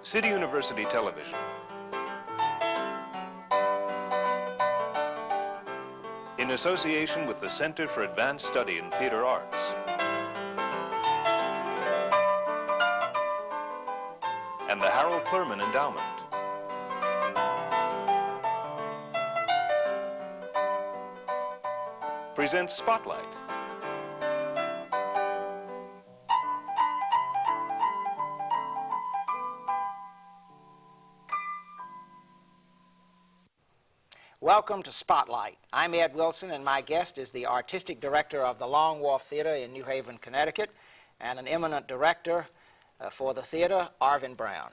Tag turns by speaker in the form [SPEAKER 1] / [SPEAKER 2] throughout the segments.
[SPEAKER 1] City University Television. In association with the Center for Advanced Study in Theater Arts. And the Harold Clurman Endowment. Presents Spotlight.
[SPEAKER 2] Welcome to Spotlight. I'm Ed Wilson, and my guest is the artistic director of the Long Wharf Theatre in New Haven, Connecticut, and an eminent director for the theater, Arvin Brown.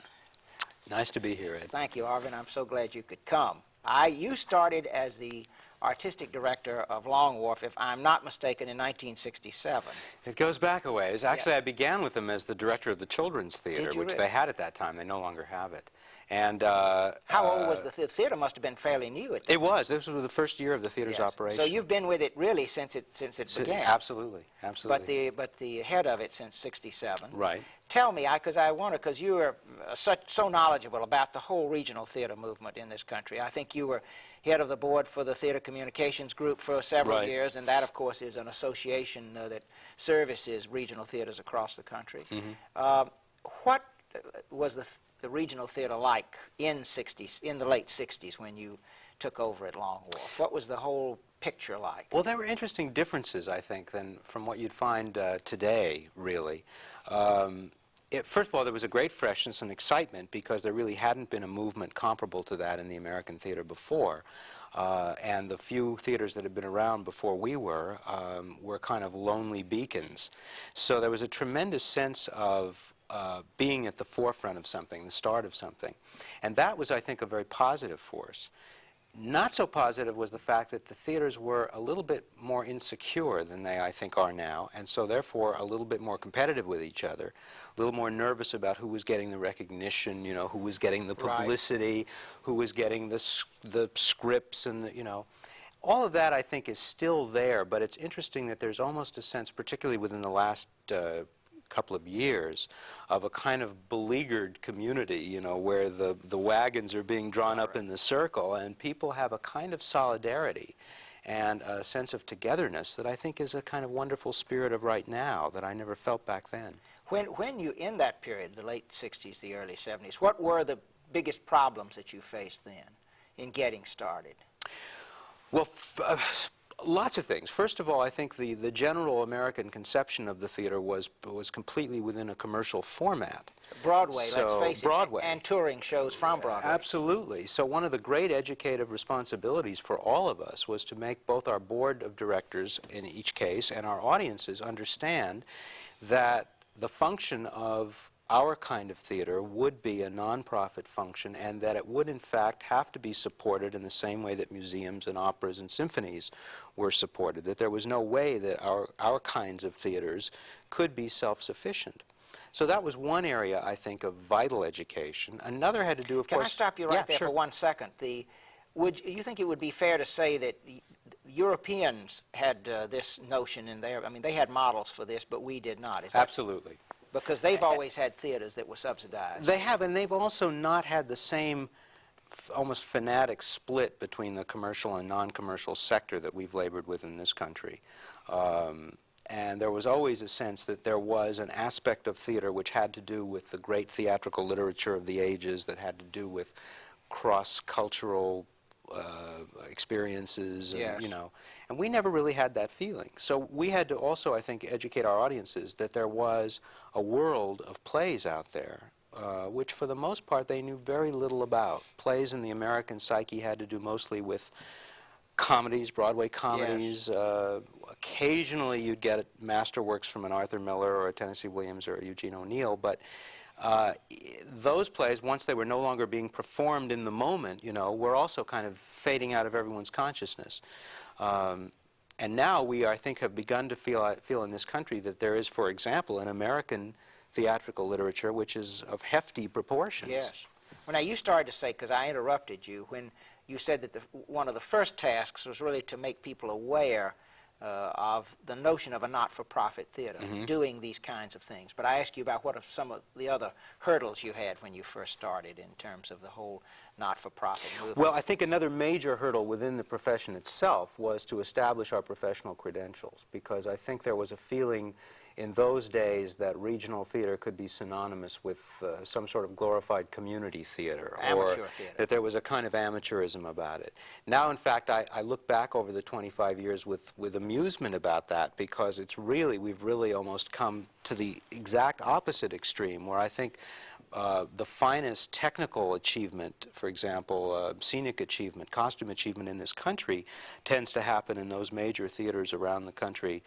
[SPEAKER 3] Nice to be here, Ed.
[SPEAKER 2] Thank you, Arvin. I'm so glad you could come. You started as the artistic director of Long Wharf, if I'm not mistaken, in 1967.
[SPEAKER 3] It goes back a ways. Actually, I began with them as the director of the Children's Theatre, which
[SPEAKER 2] really?
[SPEAKER 3] they had at that time. They no longer have it. And
[SPEAKER 2] how old was the theater? Theater must have been fairly new at that
[SPEAKER 3] It was. This was the first year of the theater's operation.
[SPEAKER 2] So you've been with it really since it began.
[SPEAKER 3] Absolutely, absolutely.
[SPEAKER 2] But the head of it since '67.
[SPEAKER 3] Right.
[SPEAKER 2] Tell me, because you were so knowledgeable about the whole regional theater movement in this country. I think you were head of the board for the Theater Communications Group for several years, and that, of course, is an association that services regional theaters across the country. Mm-hmm. What was the regional theater like in the late '60s when you took over at Long Wharf? What was the whole picture like?
[SPEAKER 3] Well, there were interesting differences, I think, than from what you'd find today, really. First of all, there was a great freshness and excitement because there really hadn't been a movement comparable to that in the American theater before. And the few theaters that had been around before we were kind of lonely beacons. So there was a tremendous sense of being at the forefront of something, the start of something. And that was, I think, a very positive force. Not so positive was the fact that the theaters were a little bit more insecure than they, I think, are now, and so therefore a little bit more competitive with each other, a little more nervous about who was getting the recognition, you know, who was getting the publicity, who was getting the scripts, and all of that, I think, is still there. But it's interesting that there's almost a sense, particularly within the last couple of years, of a kind of beleaguered community, where the wagons are being drawn up in the circle, and people have a kind of solidarity and a sense of togetherness that I think is a kind of wonderful spirit of right now that I never felt back then.
[SPEAKER 2] When you, in that period, the late '60s, the early '70s, what were the biggest problems that you faced then in getting started?
[SPEAKER 3] Well, lots of things. First of all, I think the general American conception of the theater was completely within a commercial format.
[SPEAKER 2] Broadway, let's face it,
[SPEAKER 3] Broadway.
[SPEAKER 2] And touring shows from Broadway.
[SPEAKER 3] Absolutely. So one of the great educative responsibilities for all of us was to make both our board of directors, in each case, and our audiences understand that the function of our kind of theater would be a nonprofit function, and that it would in fact have to be supported in the same way that museums and operas and symphonies were supported, that there was no way that our kinds of theaters could be self-sufficient. So that was one area, I think, of vital education. Another had to do, of course...
[SPEAKER 2] Can I stop you right there for 1 second? Would you think it would be fair to say that Europeans had this notion in there? I mean, they had models for this, but we did not. Is that
[SPEAKER 3] Absolutely.
[SPEAKER 2] Because they've always had theaters that were subsidized.
[SPEAKER 3] They have, and they've also not had the same almost fanatic split between the commercial and non-commercial sector that we've labored with in this country. And there was always a sense that there was an aspect of theater which had to do with the great theatrical literature of the ages, that had to do with cross-cultural experiences, and, and we never really had that feeling. So we had to also, I think, educate our audiences that there was a world of plays out there, which for the most part they knew very little about. Plays in the American psyche had to do mostly with comedies, Broadway comedies. Occasionally you'd get masterworks from an Arthur Miller or a Tennessee Williams or a Eugene O'Neill, but those plays, once they were no longer being performed in the moment, were also kind of fading out of everyone's consciousness. And now we, I think, have begun to feel in this country that there is, for example, an American theatrical literature which is of hefty proportions.
[SPEAKER 2] Yes. Well, now you started to say, because I interrupted you, when you said that one of the first tasks was really to make people aware of the notion of a not-for-profit theater doing these kinds of things. But I asked you about what are some of the other hurdles you had when you first started in terms of the whole not-for-profit movement.
[SPEAKER 3] Well, I think another major hurdle within the profession itself was to establish our professional credentials, because I think there was a feeling in those days that regional theater could be synonymous with some sort of glorified community theater,
[SPEAKER 2] Amateur
[SPEAKER 3] or
[SPEAKER 2] theater.
[SPEAKER 3] that there was a kind of amateurism about it. Now, in fact, I look back over the 25 years with amusement about that, because it's really, we've really almost come to the exact opposite extreme, where I think the finest technical achievement, for example, scenic achievement, costume achievement in this country tends to happen in those major theaters around the country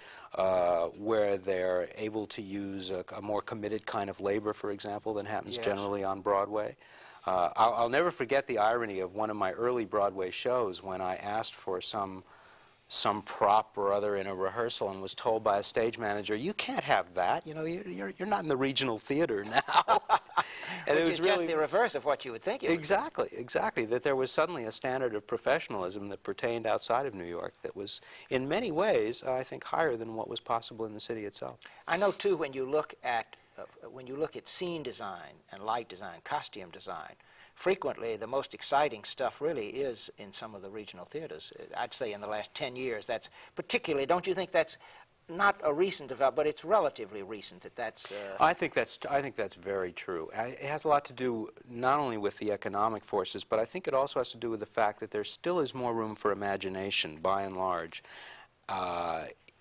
[SPEAKER 3] where they're able to use a more committed kind of labor, for example, than happens generally on Broadway. I'll never forget the irony of one of my early Broadway shows when I asked for some prop or other in a rehearsal and was told by a stage manager, "You can't have that. You know, you're not in the regional theater now." And
[SPEAKER 2] Which
[SPEAKER 3] it was
[SPEAKER 2] is
[SPEAKER 3] really
[SPEAKER 2] just the reverse of what you would think it would be.
[SPEAKER 3] exactly, that there was suddenly a standard of professionalism that pertained outside of New York that was, in many ways, I think, higher than what was possible in the city itself.
[SPEAKER 2] I know too, when you look at scene design and light design, costume design, frequently the most exciting stuff really is in some of the regional theaters. I'd say in the last 10 years, that's particularly, don't you think that's not a recent development, but it's relatively recent that's...
[SPEAKER 3] I think that's very true. It has a lot to do not only with the economic forces, but I think it also has to do with the fact that there still is more room for imagination, by and large,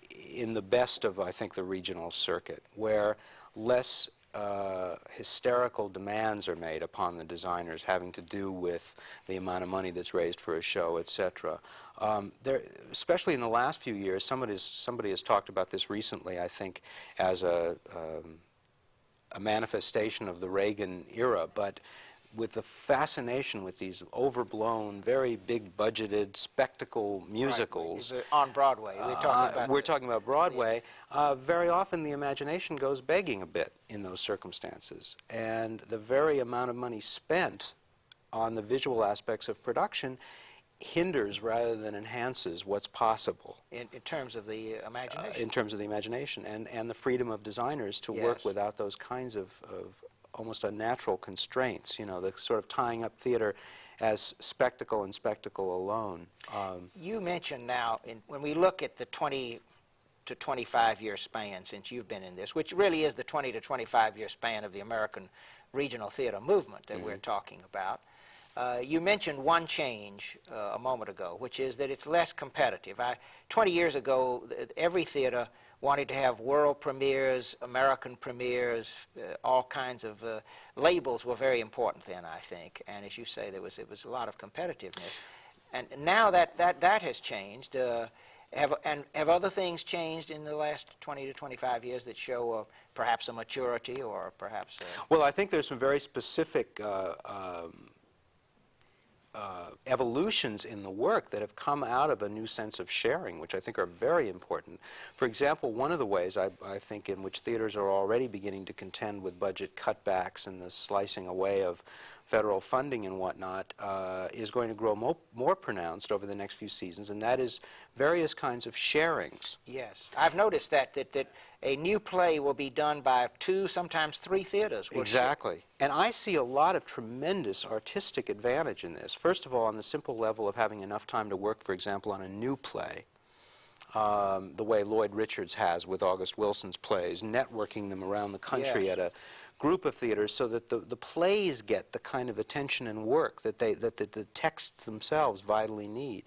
[SPEAKER 3] in the best of, I think, the regional circuit, where less hysterical demands are made upon the designers having to do with the amount of money that's raised for a show, etc. Especially in the last few years, somebody has talked about this recently, I think, as a manifestation of the Reagan era, but with the fascination with these overblown, very big-budgeted spectacle musicals.
[SPEAKER 2] Right. On Broadway.
[SPEAKER 3] We're talking about Broadway. Very often the imagination goes begging a bit in those circumstances. And the very amount of money spent on the visual aspects of production hinders rather than enhances what's possible.
[SPEAKER 2] In terms of the imagination.
[SPEAKER 3] In terms of the imagination and the freedom of designers to work without those kinds of almost unnatural constraints, you know, the sort of tying up theater as spectacle and spectacle alone.
[SPEAKER 2] You mentioned now, when we look at the 20 to 25-year span since you've been in this, which really is the 20 to 25-year span of the American regional theater movement that we're talking about, you mentioned one change a moment ago, which is that it's less competitive. 20 years ago, every theater wanted to have world premieres, American premieres, all kinds of labels were very important then, I think. And as you say, it was a lot of competitiveness. And now that has changed. Have other things changed in the last 20 to 25 years that show perhaps a maturity or perhaps...
[SPEAKER 3] Well, I think there's some very specific evolutions in the work that have come out of a new sense of sharing, which I think are very important. For example, one of the ways I think in which theaters are already beginning to contend with budget cutbacks and the slicing away of federal funding and whatnot is going to grow more pronounced over the next few seasons, and that is various kinds of sharings.
[SPEAKER 2] Yes. I've noticed that a new play will be done by 2, sometimes 3 theaters.
[SPEAKER 3] Exactly. And I see a lot of tremendous artistic advantage in this. First of all, on the simple level of having enough time to work, for example, on a new play, the way Lloyd Richards has with August Wilson's plays, networking them around the country at a group of theaters so that the plays get the kind of attention and work that the texts themselves vitally need.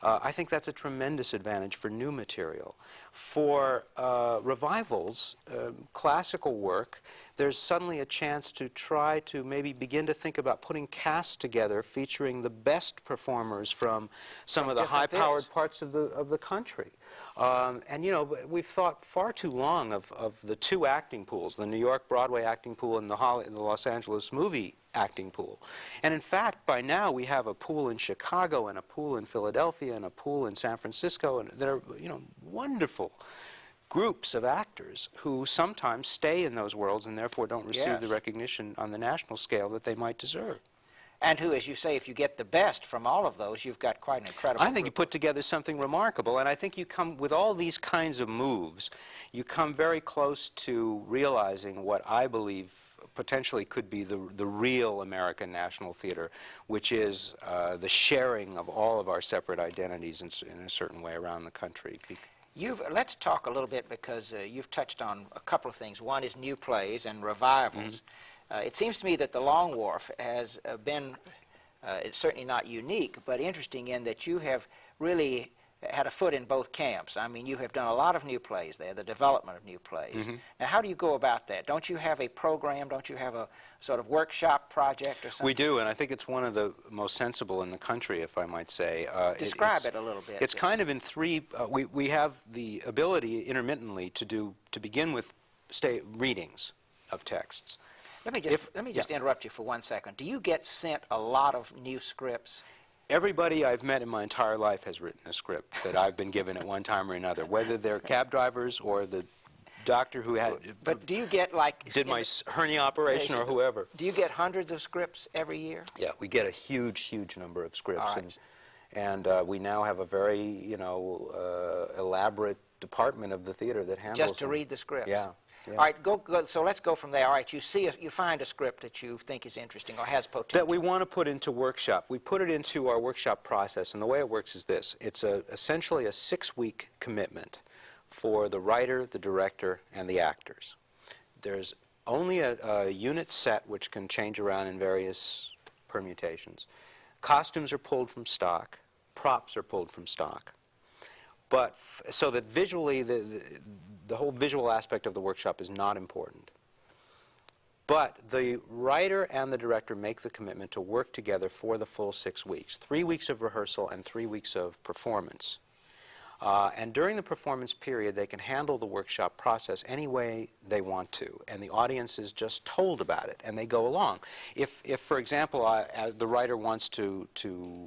[SPEAKER 3] I think that's a tremendous advantage for new material. For revivals, classical work, there's suddenly a chance to try to maybe begin to think about putting casts together featuring the best performers from some of the high-powered parts of the country. And, you know, we've thought far too long of the 2 acting pools, the New York Broadway acting pool and the Los Angeles movie acting pool. And in fact, by now we have a pool in Chicago and a pool in Philadelphia and a pool in San Francisco, and that are, you know, wonderful groups of actors who sometimes stay in those worlds and therefore don't receive the recognition on the national scale that they might deserve.
[SPEAKER 2] And who, as you say, if you get the best from all of those, you've got quite an incredible
[SPEAKER 3] I think
[SPEAKER 2] group.
[SPEAKER 3] you put together something remarkable, and I think you come, with all these kinds of moves, you come very close to realizing what I believe potentially could be the real American National Theater, which is the sharing of all of our separate identities in a certain way around the country.
[SPEAKER 2] Let's talk a little bit, because you've touched on a couple of things. One is new plays and revivals. It seems to me that the Long Wharf has been, it's certainly not unique, but interesting in that you have really had a foot in both camps. I mean, you have done a lot of new plays there, the development of new plays. Now, how do you go about that? Don't you have a program? Don't you have a sort of workshop project or something?
[SPEAKER 3] We do, and I think it's one of the most sensible in the country, if I might say.
[SPEAKER 2] Describe it a little bit.
[SPEAKER 3] It's kind of in three. We have the ability intermittently to begin with readings of texts.
[SPEAKER 2] Let me just interrupt you for 1 second. Do you get sent a lot of new scripts?
[SPEAKER 3] Everybody I've met in my entire life has written a script that I've been given at one time or another, whether they're cab drivers or the doctor who had
[SPEAKER 2] But do you get, like,
[SPEAKER 3] did my hernia operation or whoever.
[SPEAKER 2] Do you get hundreds of scripts every year?
[SPEAKER 3] Yeah, we get a huge number of scripts,
[SPEAKER 2] All right.
[SPEAKER 3] and we now have a very elaborate department of the theater that handles
[SPEAKER 2] Just to
[SPEAKER 3] them.
[SPEAKER 2] read the scripts?
[SPEAKER 3] Yeah.
[SPEAKER 2] All right, so let's go from there. All right, you find a script that you think is interesting or has potential.
[SPEAKER 3] That we want to put into workshop. We put it into our workshop process, and the way it works is this. It's essentially a 6-week commitment for the writer, the director, and the actors. There's only a unit set which can change around in various permutations. Costumes are pulled from stock. Props are pulled from stock. But so that visually, the whole visual aspect of the workshop is not important. But the writer and the director make the commitment to work together for the full 6 weeks. 3 weeks of rehearsal and 3 weeks of performance. And during the performance period, they can handle the workshop process any way they want to, and the audience is just told about it, and they go along. If for example, the writer wants to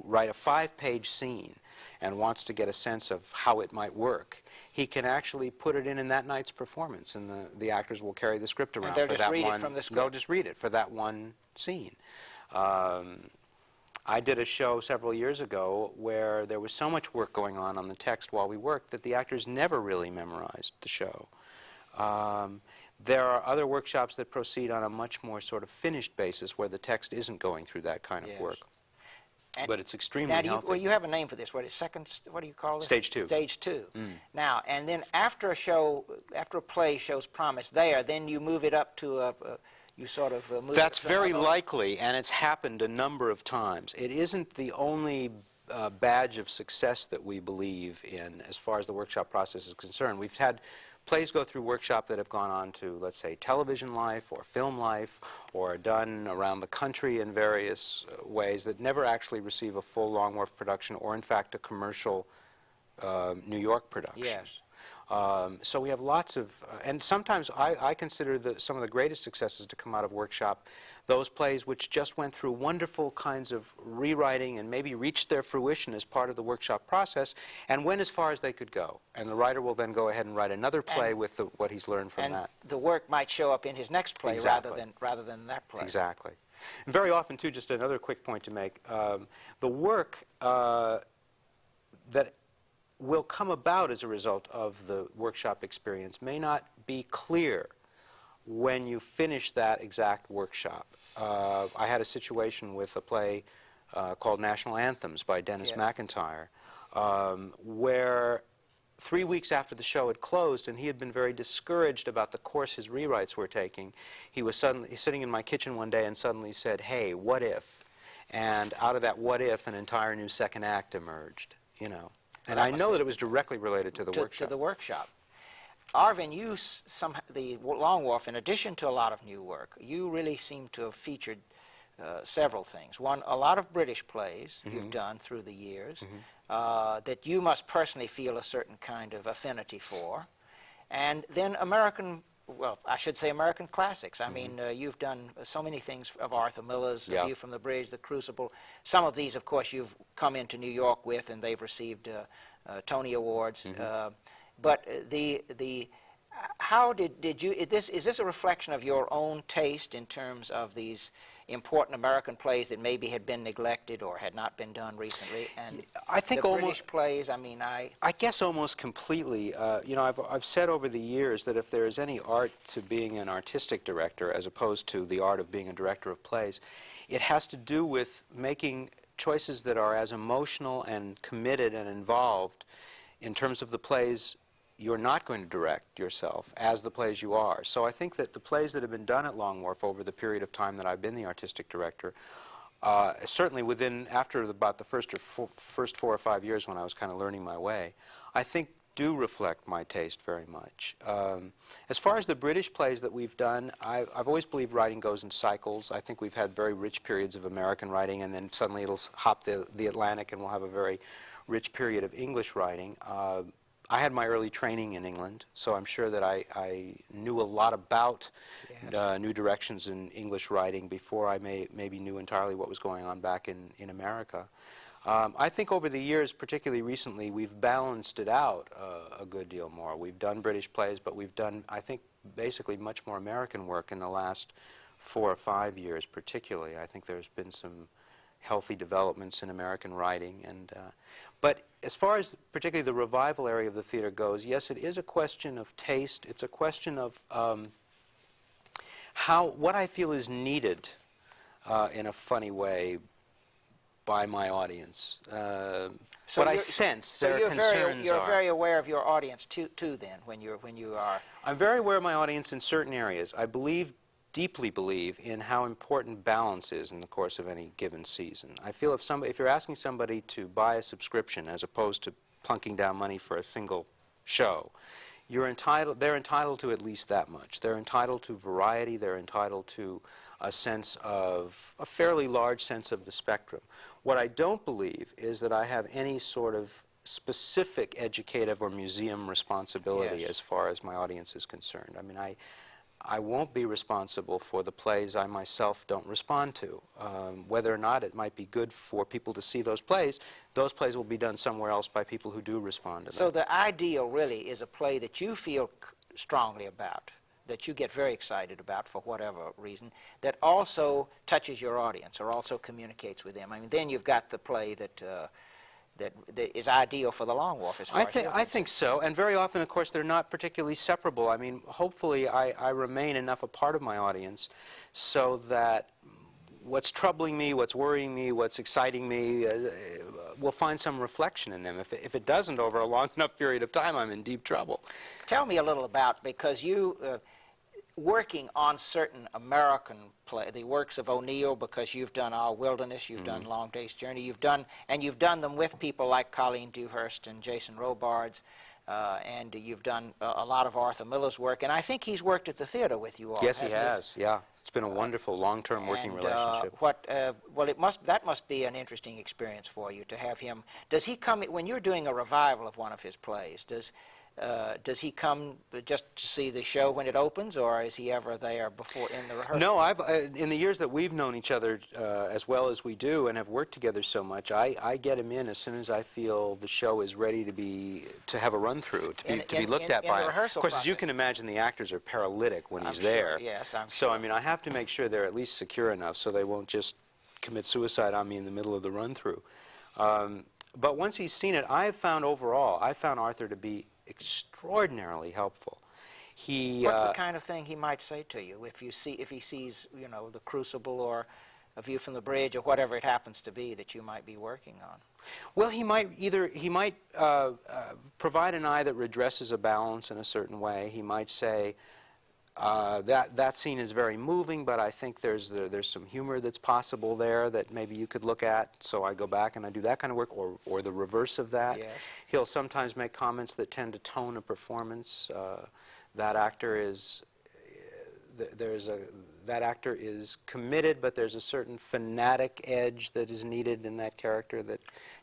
[SPEAKER 3] write a 5-page scene and wants to get a sense of how it might work, he can actually put it in that night's performance, and the actors will carry the script around
[SPEAKER 2] they'll
[SPEAKER 3] for
[SPEAKER 2] just
[SPEAKER 3] that
[SPEAKER 2] read
[SPEAKER 3] one.
[SPEAKER 2] it from the script.
[SPEAKER 3] They'll just read it for that one scene. I did a show several years ago where there was so much work going on the text while we worked that the actors never really memorized the show. There are other workshops that proceed on a much more sort of finished basis where the text isn't going through that kind of work.
[SPEAKER 2] And
[SPEAKER 3] but it's extremely healthy.
[SPEAKER 2] Well, you have a name for this. What do you call this?
[SPEAKER 3] Stage 2.
[SPEAKER 2] Stage 2. Now, and then after a play shows promise there, then you move it up to you sort of move
[SPEAKER 3] That's
[SPEAKER 2] it to
[SPEAKER 3] very
[SPEAKER 2] another.
[SPEAKER 3] likely, and it's happened a number of times. It isn't the only badge of success that we believe in as far as the workshop process is concerned. We've had plays go through workshop that have gone on to, let's say, television life or film life, or done around the country in various ways that never actually receive a full Long Wharf production or, in fact, a commercial New York production.
[SPEAKER 2] Yes.
[SPEAKER 3] So we have lots of, and sometimes I consider some of the greatest successes to come out of workshop those plays which just went through wonderful kinds of rewriting and maybe reached their fruition as part of the workshop process and went as far as they could go. And the writer will then go ahead and write another play with what he's learned from that.
[SPEAKER 2] And the work might show up in his next play rather than that play.
[SPEAKER 3] Exactly. And very often, too, just another quick point to make, the work that will come about as a result of the workshop experience may not be clear when you finish that exact workshop. I had a situation with a play called National Anthems by Dennis McIntyre, where 3 weeks after the show had closed and he had been very discouraged about the course his rewrites were taking, he was sitting in my kitchen one day and suddenly said, "Hey, what if?" And out of that what if, an entire new second act emerged, you know. And I know that it was directly related to the workshop.
[SPEAKER 2] To the workshop. Arvin, the Long Wharf, in addition to a lot of new work, you really seem to have featured several things. One, a lot of British plays you've done through the years that you must personally feel a certain kind of affinity for. And then American classics. I mean, you've done so many things of Arthur Miller's View from the Bridge, The Crucible. Some of these, of course, you've come into New York with, and they've received Tony Awards. But how did you, is this a reflection of your own taste in terms of these important American plays that maybe had been neglected or had not been done recently? And
[SPEAKER 3] I think
[SPEAKER 2] the
[SPEAKER 3] almost,
[SPEAKER 2] British plays, I mean,
[SPEAKER 3] I guess almost completely. You know, I've said over the years that if there is any art to being an artistic director as opposed to the art of being a director of plays, it has to do with making choices that are as emotional and committed and involved in terms of the plays you're not going to direct yourself as the plays you are. So I think that the plays that have been done at Long Wharf over the period of time that I've been the artistic director, certainly after about the first 4 or 5 years when I was kind of learning my way, I think do reflect my taste very much. As far as the British plays that we've done, I've always believed writing goes in cycles. I think we've had very rich periods of American writing, and then suddenly it'll hop the Atlantic and we'll have a very rich period of English writing. I had my early training in England, so I'm sure that I knew a lot about new directions in English writing before I maybe knew entirely what was going on back in America. I think over the years, particularly recently, we've balanced it out a good deal more. We've done British plays, but we've done, I think, basically much more American work in the last 4 or 5 years particularly. I think there's been some healthy developments in American writing. But as far as particularly the revival area of the theater goes, yes, it is a question of taste. It's a question of what I feel is needed in a funny way by my audience. What I sense their concerns are.
[SPEAKER 2] You're very aware of your audience too then, when you are.
[SPEAKER 3] I'm very aware of my audience in certain areas. I deeply believe in how important balance is in the course of any given season. I feel if you're asking somebody to buy a subscription as opposed to plunking down money for a single show, they're entitled to at least that much. They're entitled to variety. They're entitled to a fairly large sense of the spectrum. What I don't believe is that I have any sort of specific educative or museum responsibility as far as my audience is concerned. I mean, I won't be responsible for the plays I myself don't respond to. Whether or not it might be good for people to see those plays will be done somewhere else by people who do respond to them.
[SPEAKER 2] So the ideal really is a play that you feel strongly about, that you get very excited about for whatever reason, that also touches your audience or also communicates with them. I mean, then you've got the play that is ideal for the Long Wharf as far as
[SPEAKER 3] I think so, and very often, of course, they're not particularly separable. I mean, hopefully I remain enough a part of my audience so that what's troubling me, what's worrying me, what's exciting me will find some reflection in them. If it doesn't over a long enough period of time, I'm in deep trouble.
[SPEAKER 2] Tell me a little about, because you working on certain American play, the works of O'Neill, because you've done Our Wilderness, you've done Long Day's Journey, you've done them with people like Colleen Dewhurst and Jason Robards, and you've done a lot of Arthur Miller's work, and I think he's worked at the theater with you all.
[SPEAKER 3] Yes, he has. Yeah, it's been a wonderful long-term working relationship.
[SPEAKER 2] That must be an interesting experience for you to have him. Does he come when you're doing a revival of one of his plays? Does he come just to see the show when it opens, or is he ever there before in the rehearsal?
[SPEAKER 3] No, in the years that we've known each other as well as we do and have worked together so much, I get him in as soon as I feel the show is ready to have a run through, to be looked at by him. Of course, as you can imagine, the actors are paralytic when he's there.
[SPEAKER 2] Yes, I'm
[SPEAKER 3] so
[SPEAKER 2] sure.
[SPEAKER 3] I mean, I have to make sure they're at least secure enough so they won't just commit suicide on me in the middle of the run through. But once he's seen it, I found Arthur to be extraordinarily helpful.
[SPEAKER 2] What's the kind of thing he might say to you if he sees, you know, the Crucible or A View from the Bridge or whatever it happens to be that you might be working on?
[SPEAKER 3] Well, he might provide an eye that redresses a balance in a certain way. He might say that scene is very moving, but I think there's some humor that's possible there that maybe you could look at. So I go back and I do that kind of work, or the reverse of that.
[SPEAKER 2] Yes.
[SPEAKER 3] He'll sometimes make comments that tend to tone a performance. That actor is committed, but there's a certain fanatic edge that is needed in that character that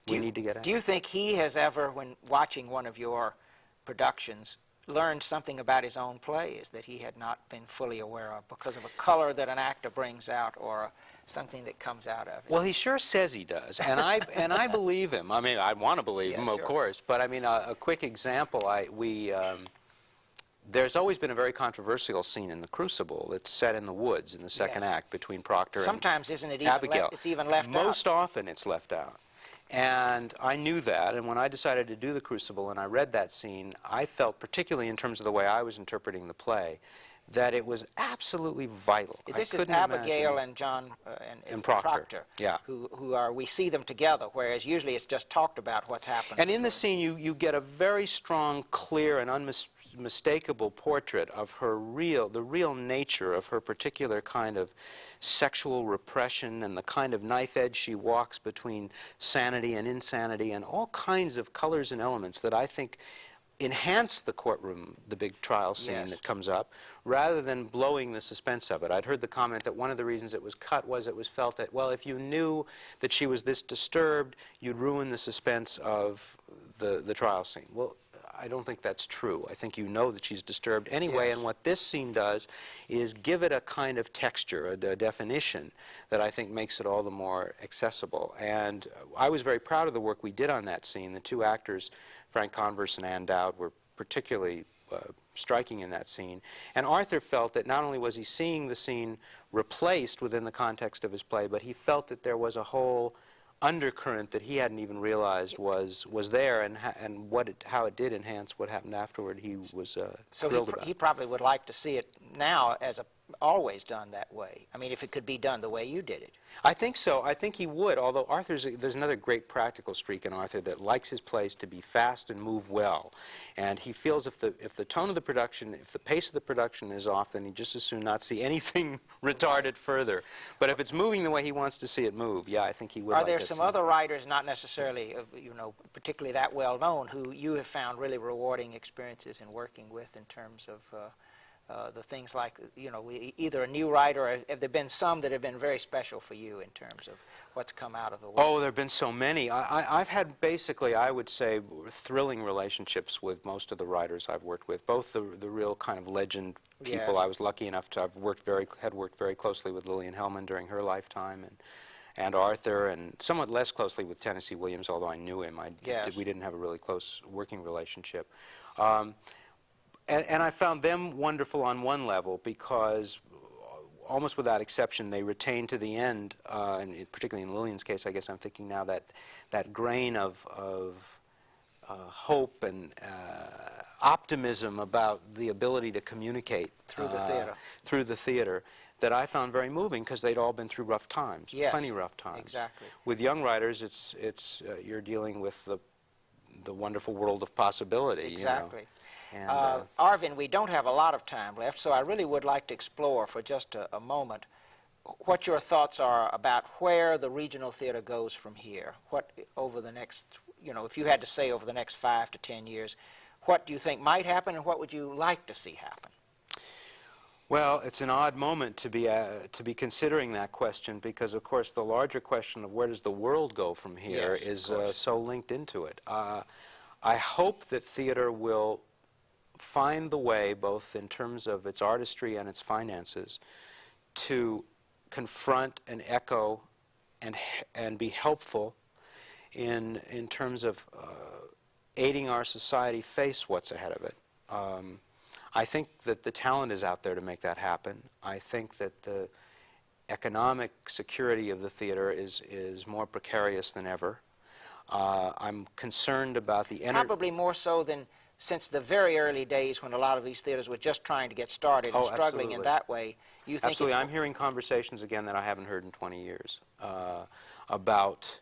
[SPEAKER 3] we need to get at.
[SPEAKER 2] Do you think he has ever, when watching one of your productions, learned something about his own plays that he had not been fully aware of because of a color that an actor brings out or something that comes out of it?
[SPEAKER 3] Well, he sure says he does, and I believe him. I mean, I want to believe him, of course. But I mean, a quick example: there's always been a very controversial scene in the Crucible. It's set in the woods in the second act between Proctor
[SPEAKER 2] Sometimes isn't it
[SPEAKER 3] and
[SPEAKER 2] even
[SPEAKER 3] Abigail.
[SPEAKER 2] it's even left out?
[SPEAKER 3] Most often it's left out. And I knew that, and when I decided to do the Crucible and I read that scene, I felt, particularly in terms of the way I was interpreting the play, that it was absolutely vital.
[SPEAKER 2] This is Abigail and John
[SPEAKER 3] and Proctor, yeah,
[SPEAKER 2] who are, we see them together, whereas usually it's just talked about what's happened.
[SPEAKER 3] And in the scene you get a very strong, clear, and unmistakable portrait of her the real nature of her particular kind of sexual repression and the kind of knife edge she walks between sanity and insanity and all kinds of colors and elements that I think enhance the courtroom, the big trial scene that comes up, rather than blowing the suspense of it. I'd heard the comment that one of the reasons it was cut was it was felt that, well, if you knew that she was this disturbed, you'd ruin the suspense of the trial scene. Well, I don't think that's true. I think you know that she's disturbed anyway, and what this scene does is give it a kind of texture, a definition that I think makes it all the more accessible. And I was very proud of the work we did on that scene. The two actors, Frank Converse and Ann Dowd, were particularly striking in that scene. And Arthur felt that not only was he seeing the scene replaced within the context of his play, but he felt that there was a whole undercurrent that he hadn't even realized was there, and how it did enhance what happened afterward. He was thrilled about.
[SPEAKER 2] He probably would like to see it now as always done that way. I mean, if it could be done the way you did it.
[SPEAKER 3] I think so. I think he would, although there's another great practical streak in Arthur that likes his plays to be fast and move well. And he feels if the tone of the production, if the pace of the production is off, then he'd just as soon not see anything retarded further. But if it's moving the way he wants to see it move, yeah, I think he would.
[SPEAKER 2] Are there some other writers, not necessarily, particularly that well known, who you have found really rewarding experiences in working with in terms of the things like, either a new writer, or have there been some that have been very special for you in terms of what's come out of the work?
[SPEAKER 3] Oh, there have been so many. I've had basically, I would say, thrilling relationships with most of the writers I've worked with, both the real kind of legend people. I was lucky enough to have worked very closely with Lillian Hellman during her lifetime, and Arthur, and somewhat less closely with Tennessee Williams, although I knew him. We didn't have a really close working relationship. And I found them wonderful on one level because, almost without exception, they retained to the end, and particularly in Lillian's case, I guess I'm thinking now, that grain of hope and optimism about the ability to communicate through the theater that I found very moving, because they'd all been through rough times, plenty rough times.
[SPEAKER 2] Exactly.
[SPEAKER 3] With young writers, you're dealing with the wonderful world of possibility.
[SPEAKER 2] Exactly.
[SPEAKER 3] And,
[SPEAKER 2] Arvin, we don't have a lot of time left, so I really would like to explore for just a moment what your thoughts are about where the regional theater goes from here. What, over the next, if you had to say over the next 5 to 10 years, what do you think might happen, and what would you like to see happen?
[SPEAKER 3] Well, it's an odd moment to be considering that question, because, of course, the larger question of where does the world go from here is so linked into it. I hope that theater will find the way, both in terms of its artistry and its finances, to confront and echo and be helpful in terms of aiding our society face what's ahead of it. I think that the talent is out there to make that happen. I think that the economic security of the theater is more precarious than ever. I'm concerned about the
[SPEAKER 2] probably more so than since the very early days, when a lot of these theaters were just trying to get started and struggling in that way. You think
[SPEAKER 3] absolutely. I'm hearing conversations again that I haven't heard in 20 years about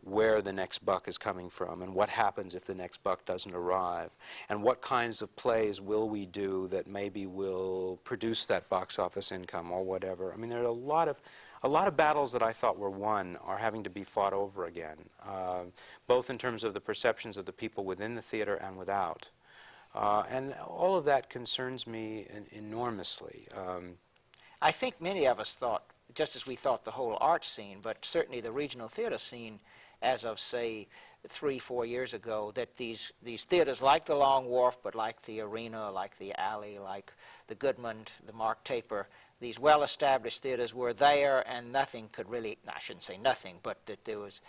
[SPEAKER 3] where the next buck is coming from, and what happens if the next buck doesn't arrive, and what kinds of plays will we do that maybe will produce that box office income or whatever. I mean, there are a lot of battles that I thought were won are having to be fought over again, both in terms of the perceptions of the people within the theater and without. And all of that concerns me enormously.
[SPEAKER 2] I think many of us thought, just as we thought the whole art scene, but certainly the regional theater scene, as of, say, 3-4 years ago, that these theaters like the Long Wharf, but like the Arena, like the Alley, like the Goodman, the Mark Taper, these well-established theaters were there, and nothing could really, I shouldn't say nothing, but that there was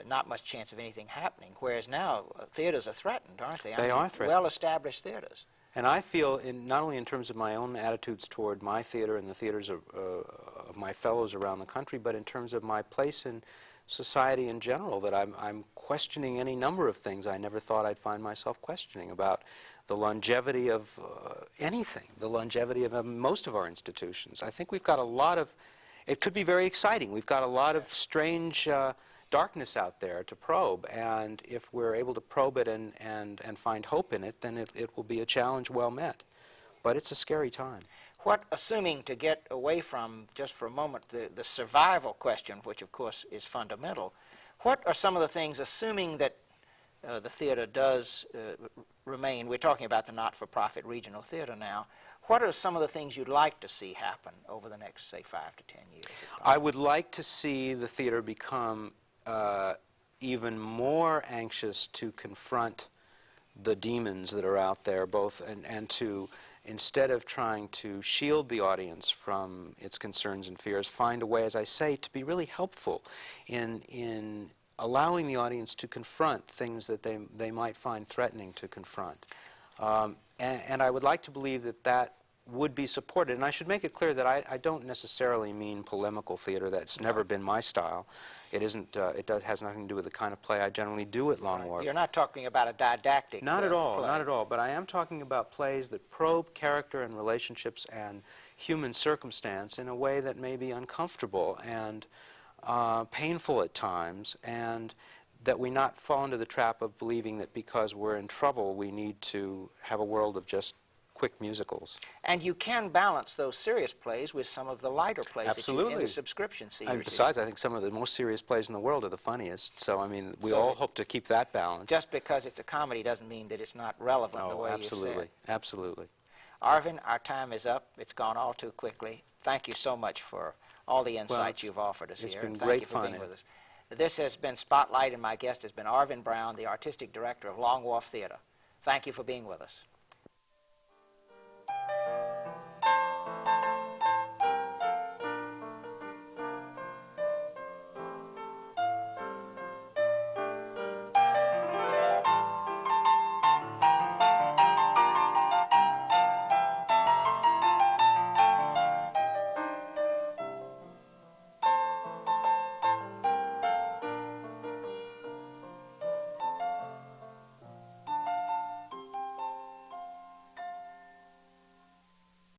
[SPEAKER 2] not much chance of anything happening. Whereas now, theaters are threatened, aren't they?
[SPEAKER 3] They are threatened.
[SPEAKER 2] Well-established theaters.
[SPEAKER 3] And I feel, not only in terms of my own attitudes toward my theater and the theaters of my fellows around the country, but in terms of my place in society in general, that I'm questioning any number of things I never thought I'd find myself questioning about the longevity of anything, the longevity of most of our institutions. I think we've got a lot of, it could be very exciting. We've got a lot of strange darkness out there to probe, and if we're able to probe it and find hope in it, then it will be a challenge well met. But it's a scary time.
[SPEAKER 2] What, assuming, to get away from, just for a moment, the survival question, which of course is fundamental, what are some of the things, assuming that the theater does remain, we're talking about the not-for-profit regional theater now, what are some of the things you'd like to see happen over the next, say, 5 to 10 years?
[SPEAKER 3] I would like to see the theater become even more anxious to confront the demons that are out there, both and to, instead of trying to shield the audience from its concerns and fears, find a way, as I say, to be really helpful in allowing the audience to confront things that they might find threatening to confront. And I would like to believe that that would be supported. And I should make it clear that I don't necessarily mean polemical theater. That's never been my style. It isn't. Has nothing to do with the kind of play I generally do at Long Wharf.
[SPEAKER 2] You're not talking about a didactic
[SPEAKER 3] Not at all,
[SPEAKER 2] play.
[SPEAKER 3] not at all. But I am talking about plays that probe character and relationships and human circumstance in a way that may be uncomfortable and painful at times, and that we not fall into the trap of believing that because we're in trouble we need to have a world of just quick musicals.
[SPEAKER 2] And you can balance those serious plays with some of the lighter plays
[SPEAKER 3] Absolutely.
[SPEAKER 2] that you, in the subscription series.
[SPEAKER 3] And besides, I think some of the most serious plays in the world are the funniest. So, I mean, we all hope to keep that balance.
[SPEAKER 2] Just because it's a comedy doesn't mean that it's not relevant the way
[SPEAKER 3] absolutely.
[SPEAKER 2] you said.
[SPEAKER 3] Absolutely.
[SPEAKER 2] Arvin, our time is up. It's gone all too quickly. Thank you so much for all the insights you've offered us
[SPEAKER 3] it's
[SPEAKER 2] here.
[SPEAKER 3] been
[SPEAKER 2] And
[SPEAKER 3] great
[SPEAKER 2] thank you for
[SPEAKER 3] fun.
[SPEAKER 2] being with us. This has been Spotlight, and my guest has been Arvin Brown, the Artistic Director of Long Wharf Theatre. Thank you for being with us.